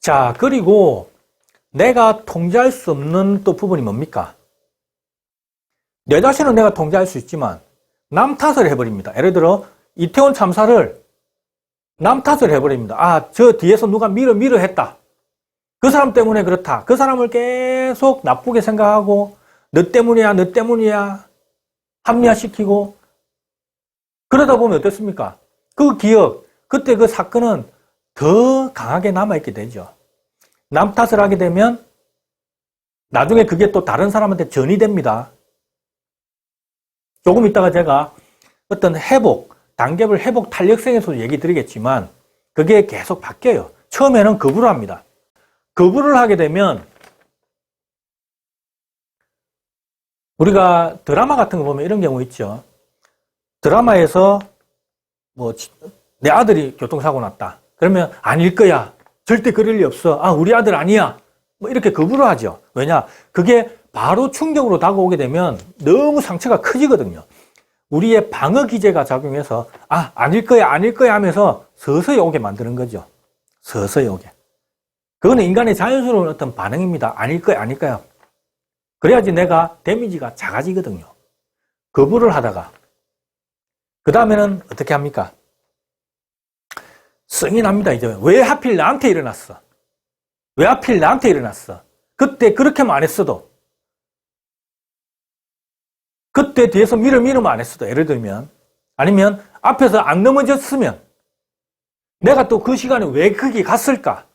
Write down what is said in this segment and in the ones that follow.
자, 그리고 내가 통제할 수 없는 또 부분이 뭡니까? 내 자신은 내가 통제할 수 있지만 남 탓을 해버립니다. 예를 들어 이태원 참사를 남 탓을 해버립니다. 아, 저 뒤에서 누가 밀어 했다. 그 사람 때문에 그렇다. 그 사람을 계속 나쁘게 생각하고 너 때문이야 합리화시키고 그러다 보면 어떻습니까? 그 기억, 그때 그 사건은 더 강하게 남아있게 되죠. 남 탓을 하게 되면 나중에 그게 또 다른 사람한테 전이 됩니다. 조금 있다가 제가 어떤 단계별 회복 탄력성에서도 얘기 드리겠지만 그게 계속 바뀌어요. 처음에는 거부를 합니다. 거부를 하게 되면 우리가 드라마 같은 거 보면 이런 경우 있죠. 드라마에서 내 아들이 교통사고 났다. 그러면 아닐 거야. 절대 그럴 리 없어. 아, 우리 아들 아니야. 이렇게 거부를 하죠. 왜냐? 그게 바로 충격으로 다가오게 되면 너무 상처가 커지거든요. 우리의 방어 기제가 작용해서 아닐 거야 하면서 서서히 오게 만드는 거죠. 서서히 오게. 그거는 인간의 자연스러운 어떤 반응입니다. 아닐 거야. 그래야지 내가 데미지가 작아지거든요. 거부를 하다가 그 다음에는 어떻게 합니까? 성이 납니다. 이제 왜 하필 나한테 일어났어? 왜 하필 나한테 일어났어? 그때 그렇게만 안 했어도, 그때 뒤에서 밀으면 안 했어도, 예를 들면, 아니면 앞에서 안 넘어졌으면 내가 또 그 시간에 왜 거기 갔을까?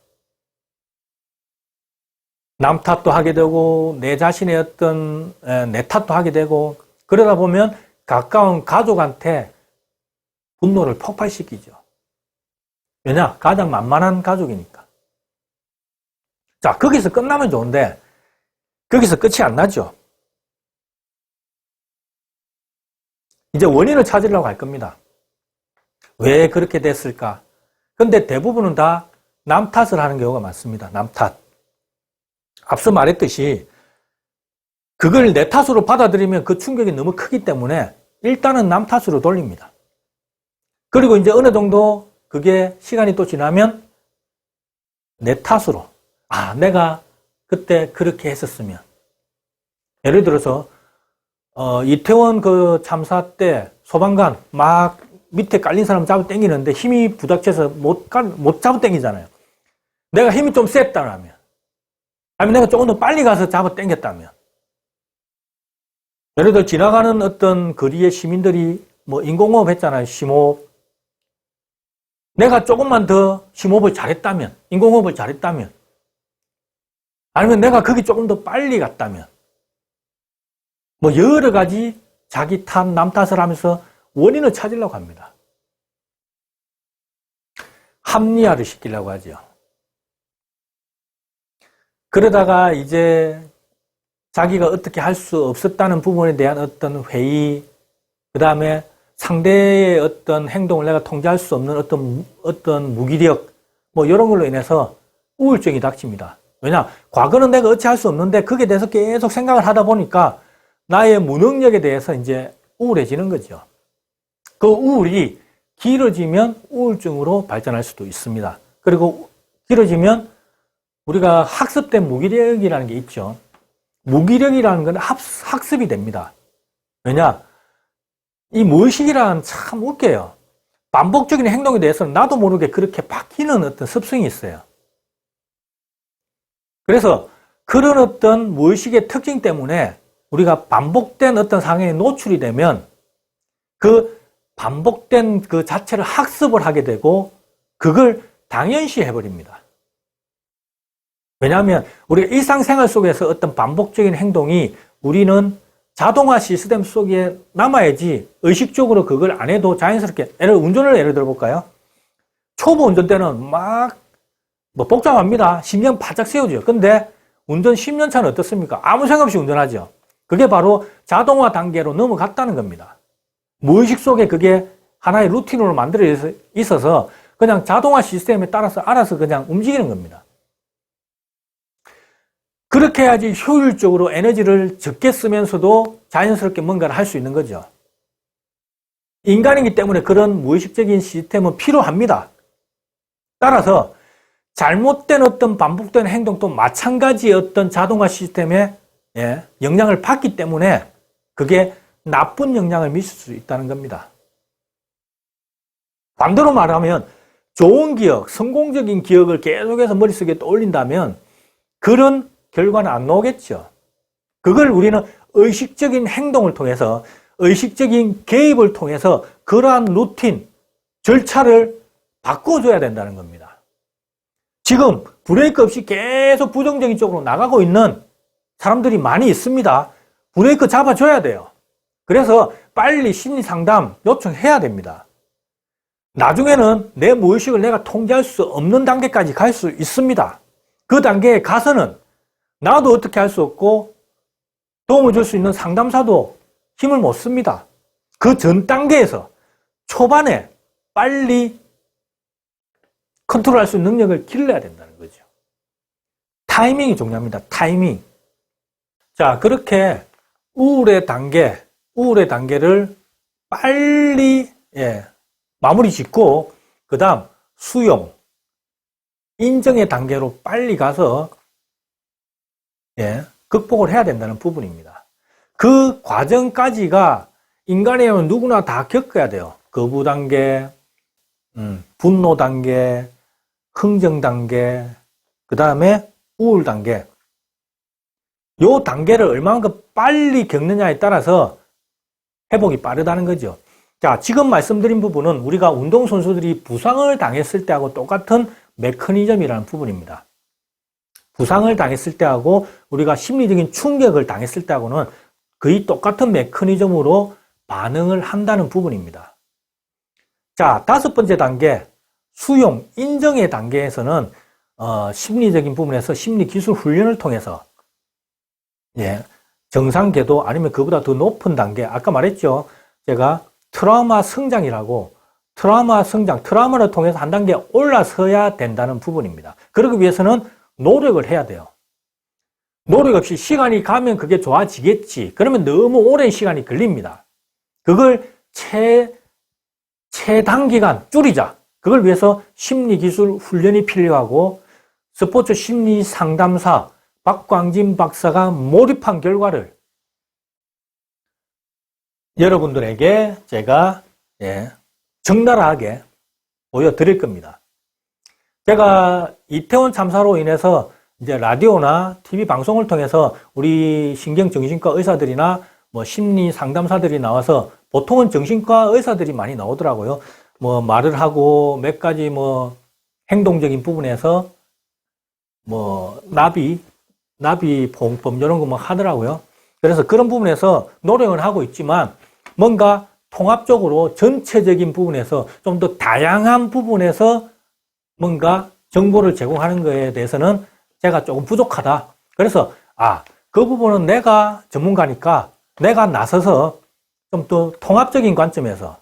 남 탓도 하게 되고 내 자신의 어떤 내 탓도 하게 되고 그러다 보면 가까운 가족한테 분노를 폭발시키죠. 왜냐? 가장 만만한 가족이니까. 자, 거기서 끝나면 좋은데 거기서 끝이 안 나죠. 이제 원인을 찾으려고 할 겁니다. 왜 그렇게 됐을까? 근데 대부분은 다 남 탓을 하는 경우가 많습니다. 남 탓. 앞서 말했듯이 그걸 내 탓으로 받아들이면 그 충격이 너무 크기 때문에 일단은 남 탓으로 돌립니다. 그리고 이제 어느 정도 그게 시간이 또 지나면 내 탓으로 내가 그때 그렇게 했었으면, 예를 들어서 이태원 그 참사 때 소방관 막 밑에 깔린 사람 잡아 당기는데 힘이 부닥쳐서 못 잡아 당기잖아요. 내가 힘이 좀 셌다면, 아니면 내가 조금 더 빨리 가서 잡아 당겼다면, 예를 들어 지나가는 어떤 거리의 시민들이 인공호흡 했잖아요. 심호흡. 내가 조금만 더 심호흡을 잘했다면, 인공호흡을 잘했다면, 아니면 내가 거기 조금 더 빨리 갔다면, 여러 가지 자기 탓, 남 탓을 하면서 원인을 찾으려고 합니다. 합리화를 시키려고 하죠. 그러다가 이제 자기가 어떻게 할 수 없었다는 부분에 대한 어떤 회의, 그 다음에 상대의 어떤 행동을 내가 통제할 수 없는 어떤 무기력, 이런 걸로 인해서 우울증이 닥칩니다. 왜냐? 과거는 내가 어찌할 수 없는데 거기에 대해서 계속 생각을 하다 보니까 나의 무능력에 대해서 이제 우울해지는 거죠. 그 우울이 길어지면 우울증으로 발전할 수도 있습니다. 그리고 길어지면 우리가 학습된 무기력이라는 게 있죠. 무기력이라는 건 학습이 됩니다. 왜냐? 이 무의식이란 참 웃겨요. 반복적인 행동에 대해서는 나도 모르게 그렇게 바뀌는 어떤 습성이 있어요. 그래서 그런 어떤 무의식의 특징 때문에 우리가 반복된 어떤 상황에 노출이 되면 그 반복된 그 자체를 학습을 하게 되고 그걸 당연시 해버립니다. 왜냐하면 우리가 일상생활 속에서 어떤 반복적인 행동이 우리는 자동화 시스템 속에 남아야지 의식적으로 그걸 안 해도 자연스럽게, 운전을 예를 들어볼까요? 초보 운전 때는 막 복잡합니다. 심장 바짝 세워져요. 근데 운전 10년 차는 어떻습니까? 아무 생각 없이 운전하죠. 그게 바로 자동화 단계로 넘어갔다는 겁니다. 무의식 속에 그게 하나의 루틴으로 만들어져 있어서 그냥 자동화 시스템에 따라서 알아서 그냥 움직이는 겁니다. 그렇게 해야지 효율적으로 에너지를 적게 쓰면서도 자연스럽게 뭔가를 할 수 있는 거죠. 인간이기 때문에 그런 무의식적인 시스템은 필요합니다. 따라서 잘못된 어떤 반복된 행동도 마찬가지의 어떤 자동화 시스템에 영향을 받기 때문에 그게 나쁜 영향을 미칠 수 있다는 겁니다. 반대로 말하면 좋은 기억, 성공적인 기억을 계속해서 머릿속에 떠올린다면 그런 결과는 안 나오겠죠. 그걸 우리는 의식적인 행동을 통해서, 의식적인 개입을 통해서 그러한 루틴, 절차를 바꿔줘야 된다는 겁니다. 지금 브레이크 없이 계속 부정적인 쪽으로 나가고 있는 사람들이 많이 있습니다. 브레이크 잡아줘야 돼요. 그래서 빨리 심리상담 요청해야 됩니다. 나중에는 내 무의식을 내가 통제할 수 없는 단계까지 갈 수 있습니다. 그 단계에 가서는 나도 어떻게 할 수 없고 도움을 줄 수 있는 상담사도 힘을 못 씁니다. 그 전 단계에서 초반에 빨리 컨트롤할 수 있는 능력을 길러야 된다는 거죠. 타이밍이 중요합니다. 타이밍. 자, 그렇게 우울의 단계를 빨리 마무리 짓고 그 다음 수용, 인정의 단계로 빨리 가서 극복을 해야 된다는 부분입니다. 그 과정까지가 인간이라면 누구나 다 겪어야 돼요. 거부 단계, 분노 단계, 흥정 단계, 그 다음에 우울 단계. 요 단계를 얼마만큼 빨리 겪느냐에 따라서 회복이 빠르다는 거죠. 자, 지금 말씀드린 부분은 우리가 운동선수들이 부상을 당했을 때하고 똑같은 메커니즘이라는 부분입니다. 부상을 당했을 때하고 우리가 심리적인 충격을 당했을 때하고는 거의 똑같은 메커니즘으로 반응을 한다는 부분입니다. 자, 5번째 단계, 수용, 인정의 단계에서는 심리적인 부분에서 심리기술 훈련을 통해서 정상궤도 아니면 그보다 더 높은 단계, 아까 말했죠. 제가 트라우마 성장이라고 트라우마를 통해서 한 단계 올라서야 된다는 부분입니다. 그러기 위해서는 노력을 해야 돼요. 노력 없이 시간이 가면 그게 좋아지겠지. 그러면 너무 오랜 시간이 걸립니다. 그걸 최단기간 줄이자. 그걸 위해서 심리기술 훈련이 필요하고 스포츠 심리 상담사 박광진 박사가 몰입한 결과를 여러분들에게 제가 적나라하게 보여드릴 겁니다. 제가 이태원 참사로 인해서 이제 라디오나 TV 방송을 통해서 우리 신경정신과 의사들이나 뭐 심리 상담사들이 나와서 보통은 정신과 의사들이 많이 나오더라고요. 뭐 말을 하고 몇 가지 뭐 행동적인 부분에서 뭐 나비 보호법 이런 거 뭐 하더라고요. 그래서 그런 부분에서 노력은 하고 있지만 뭔가 통합적으로 전체적인 부분에서 좀 더 다양한 부분에서 뭔가 정보를 제공하는 것에 대해서는 제가 조금 부족하다. 그래서 그 부분은 내가 전문가니까 내가 나서서 좀 더 통합적인 관점에서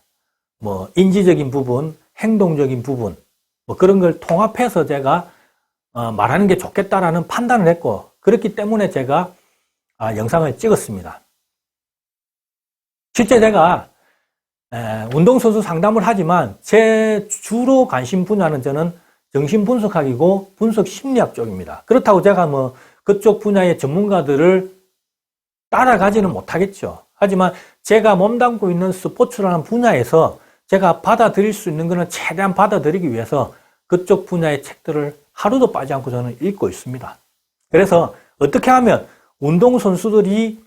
뭐 인지적인 부분, 행동적인 부분 뭐 그런 걸 통합해서 제가 말하는 게 좋겠다라는 판단을 했고 그렇기 때문에 제가 영상을 찍었습니다. 실제 제가 운동선수 상담을 하지만 제 주로 관심 분야는 저는 정신분석학이고 분석심리학 쪽입니다. 그렇다고 제가 뭐 그쪽 분야의 전문가들을 따라가지는 못하겠죠. 하지만 제가 몸담고 있는 스포츠라는 분야에서 제가 받아들일 수 있는 것은 최대한 받아들이기 위해서 그쪽 분야의 책들을 하루도 빠지 않고 저는 읽고 있습니다. 그래서 어떻게 하면 운동선수들이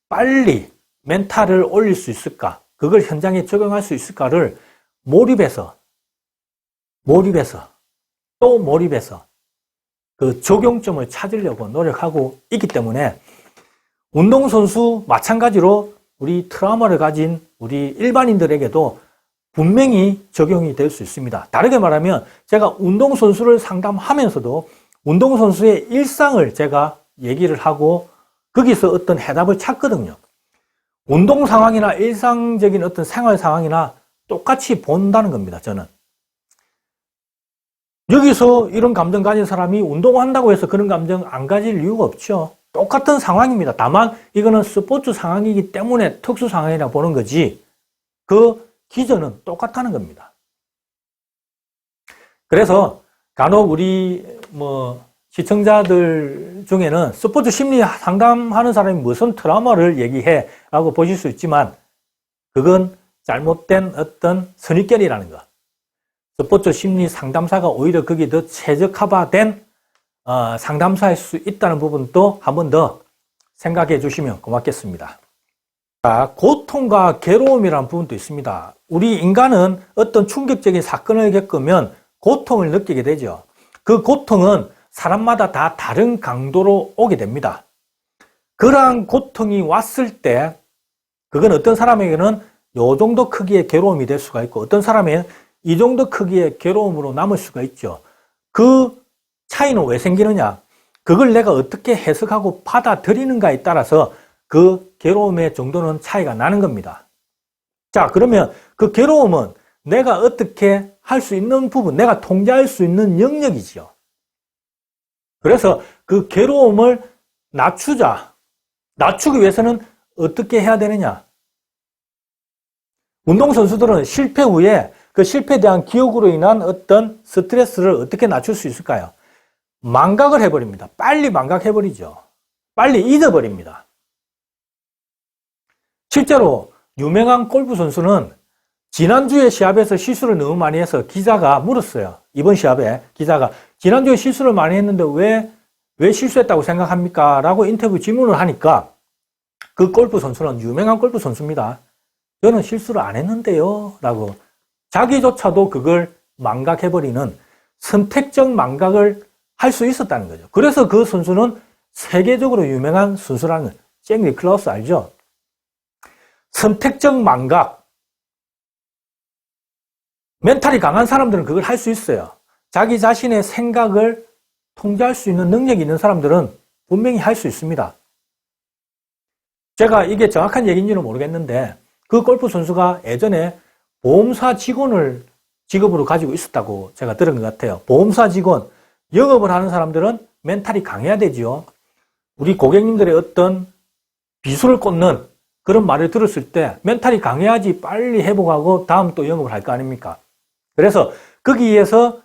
빨리 멘탈을 올릴 수 있을까? 그걸 현장에 적용할 수 있을까를 몰입해서 그 적용점을 찾으려고 노력하고 있기 때문에 운동선수 마찬가지로 우리 트라우마를 가진 우리 일반인들에게도 분명히 적용이 될 수 있습니다. 다르게 말하면 제가 운동선수를 상담하면서도 운동선수의 일상을 제가 얘기를 하고 거기서 어떤 해답을 찾거든요. 운동 상황이나 일상적인 어떤 생활 상황이나 똑같이 본다는 겁니다, 저는. 여기서 이런 감정 가진 사람이 운동한다고 해서 그런 감정 안 가질 이유가 없죠. 똑같은 상황입니다. 다만 이거는 스포츠 상황이기 때문에 특수 상황이라고 보는 거지 그 기전은 똑같다는 겁니다. 그래서 간혹 우리 시청자들 중에는 스포츠 심리 상담하는 사람이 무슨 트라우마를 얘기해 라고 보실 수 있지만 그건 잘못된 어떤 선입견이라는 거. 스포츠 심리 상담사가 오히려 거기에 더 최적화된 상담사일 수 있다는 부분도 한 번 더 생각해 주시면 고맙겠습니다. 자, 고통과 괴로움이라는 부분도 있습니다. 우리 인간은 어떤 충격적인 사건을 겪으면 고통을 느끼게 되죠. 그 고통은 사람마다 다 다른 강도로 오게 됩니다. 그러한 고통이 왔을 때 그건 어떤 사람에게는 요 정도 크기의 괴로움이 될 수가 있고 어떤 사람에게는 이 정도 크기의 괴로움으로 남을 수가 있죠. 그 차이는 왜 생기느냐? 그걸 내가 어떻게 해석하고 받아들이는가에 따라서 그 괴로움의 정도는 차이가 나는 겁니다. 자, 그러면 그 괴로움은 내가 어떻게 할 수 있는 부분, 내가 통제할 수 있는 영역이지요. 그래서 그 괴로움을 낮추기 위해서는 어떻게 해야 되느냐? 운동선수들은 실패 후에 그 실패에 대한 기억으로 인한 어떤 스트레스를 어떻게 낮출 수 있을까요? 망각을 해버립니다. 빨리 망각해버리죠. 빨리 잊어버립니다. 실제로 유명한 골프 선수는 지난주에 시합에서 실수를 너무 많이 해서 기자가 물었어요. 이번 시합에 기자가 지난주에 실수를 많이 했는데 왜 실수했다고 생각합니까? 라고 인터뷰 질문을 하니까 그 골프 선수는 유명한 골프 선수입니다. 저는 실수를 안 했는데요. 라고 자기조차도 그걸 망각해버리는 선택적 망각을 할 수 있었다는 거죠. 그래서 그 선수는 세계적으로 유명한 선수라는 거예요. 잭 니클라우스 알죠? 선택적 망각. 멘탈이 강한 사람들은 그걸 할 수 있어요. 자기 자신의 생각을 통제할 수 있는 능력이 있는 사람들은 분명히 할 수 있습니다. 제가 이게 정확한 얘기인지는 모르겠는데 그 골프 선수가 예전에 보험사 직원을 직업으로 가지고 있었다고 제가 들은 것 같아요. 보험사 직원, 영업을 하는 사람들은 멘탈이 강해야 되지요. 우리 고객님들의 어떤 비수를 꽂는 그런 말을 들었을 때 멘탈이 강해야지 빨리 회복하고 다음 또 영업을 할 거 아닙니까? 그래서 거기에서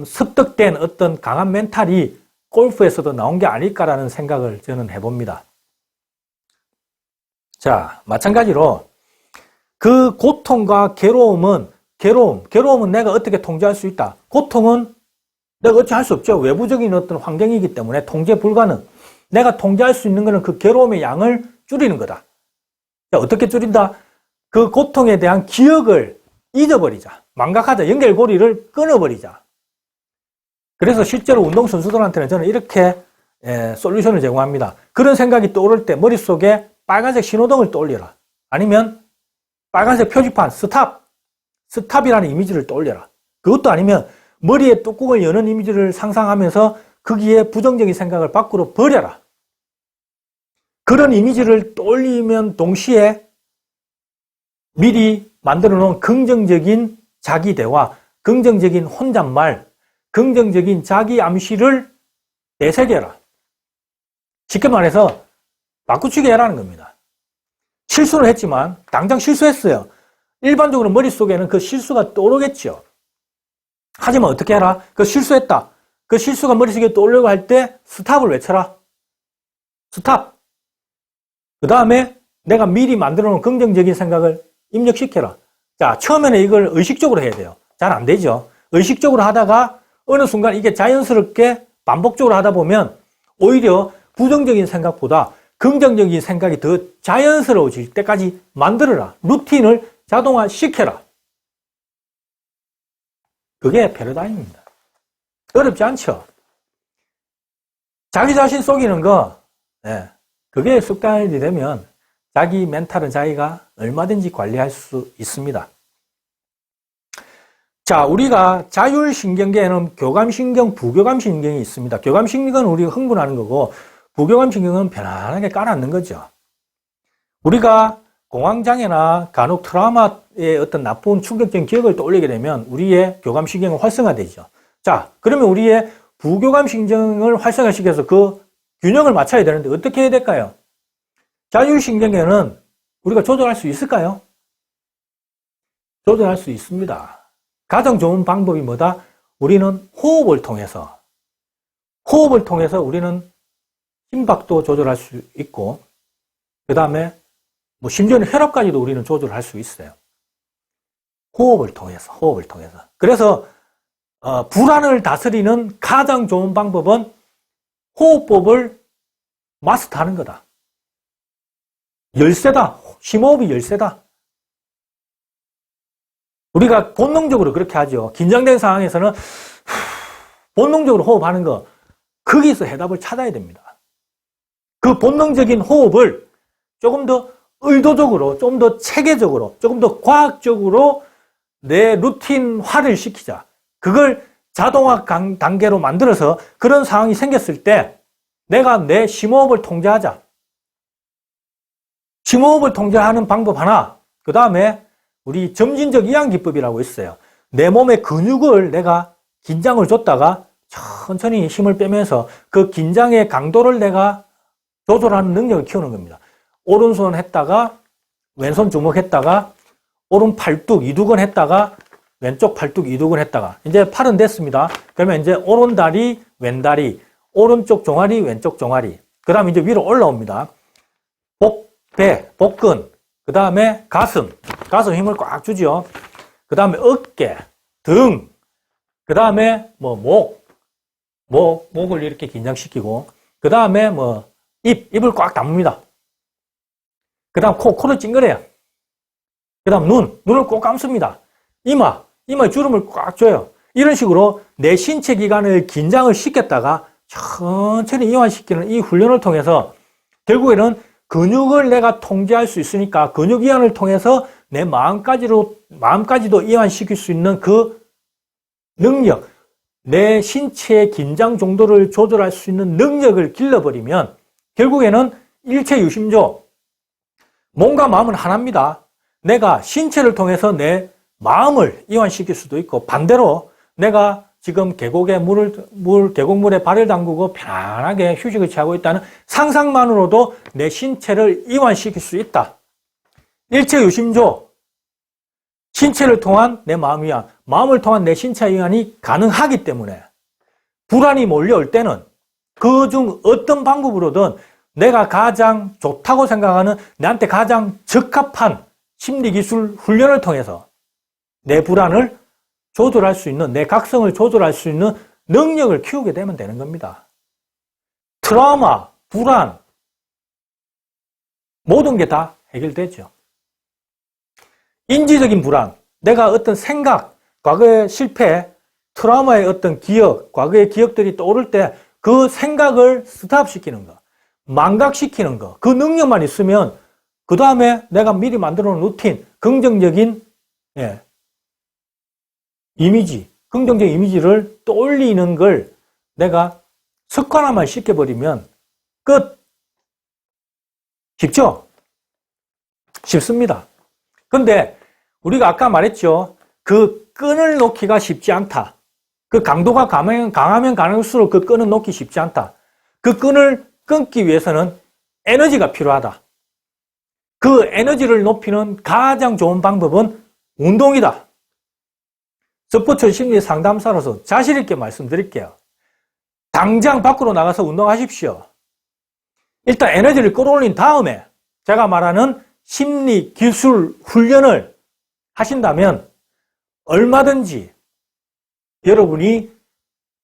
습득된 어떤 강한 멘탈이 골프에서도 나온 게 아닐까라는 생각을 저는 해봅니다. 자, 마찬가지로 그 고통과 괴로움은 내가 어떻게 통제할 수 있다. 고통은 내가 어찌 할 수 없죠. 외부적인 어떤 환경이기 때문에 통제 불가능. 내가 통제할 수 있는 것은 그 괴로움의 양을 줄이는 거다. 자, 어떻게 줄인다? 그 고통에 대한 기억을 잊어버리자. 망각하자. 연결고리를 끊어버리자. 그래서 실제로 운동선수들한테는 저는 이렇게 솔루션을 제공합니다. 그런 생각이 떠오를 때 머릿속에 빨간색 신호등을 떠올려라. 아니면 빨간색 표지판 스탑이라는 이미지를 떠올려라. 그것도 아니면 머리에 뚜껑을 여는 이미지를 상상하면서 거기에 부정적인 생각을 밖으로 버려라. 그런 이미지를 떠올리면 동시에 미리 만들어 놓은 긍정적인 자기 대화, 긍정적인 혼잣말, 긍정적인 자기 암시를 되새겨라. 쉽게 말해서 바꾸치기 해라는 겁니다. 실수를 했지만 당장 실수했어요. 일반적으로 머릿속에는 그 실수가 떠오르겠죠. 하지만 어떻게 해라? 그 실수했다. 그 실수가 머릿속에 떠오르려고 할 때 스탑을 외쳐라. 스탑. 그 다음에 내가 미리 만들어 놓은 긍정적인 생각을 입력시켜라. 자, 처음에는 이걸 의식적으로 해야 돼요. 잘 안 되죠. 의식적으로 하다가 어느 순간 이게 자연스럽게 반복적으로 하다 보면 오히려 부정적인 생각보다 긍정적인 생각이 더 자연스러워질 때까지 만들어라. 루틴을 자동화시켜라. 그게 패러다임입니다. 어렵지 않죠? 자기 자신 속이는 거, 그게 습관이 되면 자기 멘탈은 자기가 얼마든지 관리할 수 있습니다. 자, 우리가 자율신경계에는 교감신경, 부교감신경이 있습니다. 교감신경은 우리가 흥분하는 거고 부교감신경은 편안하게 깔아앉는 거죠. 우리가 공황장애나 간혹 트라우마의 어떤 나쁜 충격적인 기억을 떠올리게 되면 우리의 교감신경은 활성화되죠. 자, 그러면 우리의 부교감신경을 활성화시켜서 그 균형을 맞춰야 되는데 어떻게 해야 될까요? 자율신경계는 우리가 조절할 수 있을까요? 조절할 수 있습니다. 가장 좋은 방법이 뭐다? 우리는 호흡을 통해서 우리는 심박도 조절할 수 있고, 그 다음에 뭐 심지어는 혈압까지도 우리는 조절할 수 있어요. 호흡을 통해서. 그래서 불안을 다스리는 가장 좋은 방법은 호흡법을 마스터하는 거다. 열쇠다. 심호흡이 열쇠다. 우리가 본능적으로 그렇게 하죠. 긴장된 상황에서는 본능적으로 호흡하는 거, 거기서 해답을 찾아야 됩니다. 그 본능적인 호흡을 조금 더 의도적으로, 좀 더 체계적으로, 조금 더 과학적으로 내 루틴화를 시키자. 그걸 자동화 단계로 만들어서 그런 상황이 생겼을 때 내가 내 심호흡을 통제하자. 심호흡을 통제하는 방법 하나, 그 다음에 우리 점진적 이완기법이라고 있어요. 내 몸의 근육을 내가 긴장을 줬다가 천천히 힘을 빼면서 그 긴장의 강도를 내가 조절하는 능력을 키우는 겁니다. 오른손 했다가 왼손 주먹했다가 오른 팔뚝 이두근 했다가 왼쪽 팔뚝 이두근 했다가 이제 팔은 됐습니다. 그러면 이제 오른 다리 왼다리 오른쪽 종아리 왼쪽 종아리 그 다음에 이제 위로 올라옵니다. 배, 복근 그 다음에 가슴 힘을 꽉 주죠. 그 다음에 어깨, 등 그 다음에 목을 이렇게 긴장시키고 그 다음에 입을 꽉 다뭅니다. 그 다음 코를 찡그려요. 그 다음 눈을 꼭 감습니다. 이마에 주름을 꽉 줘요. 이런 식으로 내 신체 기관을 긴장을 시켰다가 천천히 이완시키는 이 훈련을 통해서 결국에는 근육을 내가 통제할 수 있으니까 근육 이완을 통해서 내 마음까지도 이완시킬 수 있는 그 능력, 내 신체의 긴장 정도를 조절할 수 있는 능력을 길러버리면 결국에는 일체유심조, 몸과 마음은 하나입니다. 내가 신체를 통해서 내 마음을 이완시킬 수도 있고 반대로 내가 지금 계곡물에 발을 담그고 편안하게 휴식을 취하고 있다는 상상만으로도 내 신체를 이완시킬 수 있다. 일체유심조, 신체를 통한 내 마음 이완, 마음을 통한 내 신체 이완이 가능하기 때문에 불안이 몰려올 때는 그중 어떤 방법으로든 내가 가장 좋다고 생각하는 내한테 가장 적합한 심리기술 훈련을 통해서 내 불안을 조절할 수 있는, 내 각성을 조절할 수 있는 능력을 키우게 되면 되는 겁니다. 트라우마, 불안, 모든 게 다 해결되죠. 인지적인 불안, 내가 어떤 생각, 과거의 실패, 트라우마의 어떤 기억, 과거의 기억들이 떠오를 때 그 생각을 스탑시키는 거, 망각시키는 거, 그 능력만 있으면 그 다음에 내가 미리 만들어 놓은 루틴, 긍정적인 긍정적인 이미지를 떠올리는 걸 내가 습관화만 시켜버리면 끝. 쉽죠? 쉽습니다. 근데 우리가 아까 말했죠. 그 끈을 놓기가 쉽지 않다. 그 강도가 강하면 강할수록 그 끈을 놓기 쉽지 않다. 그 끈을 끊기 위해서는 에너지가 필요하다. 그 에너지를 높이는 가장 좋은 방법은 운동이다. 스포츠 심리 상담사로서 자신 있게 말씀드릴게요. 당장 밖으로 나가서 운동하십시오. 일단 에너지를 끌어올린 다음에 제가 말하는 심리 기술 훈련을 하신다면 얼마든지 여러분이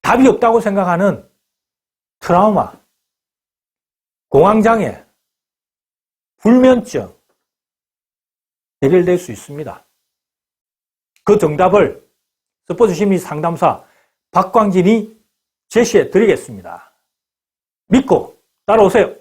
답이 없다고 생각하는 트라우마, 공황장애, 불면증 해결될 수 있습니다. 그 정답을 스포츠 심리 상담사 박광진이 제시해 드리겠습니다. 믿고 따라오세요.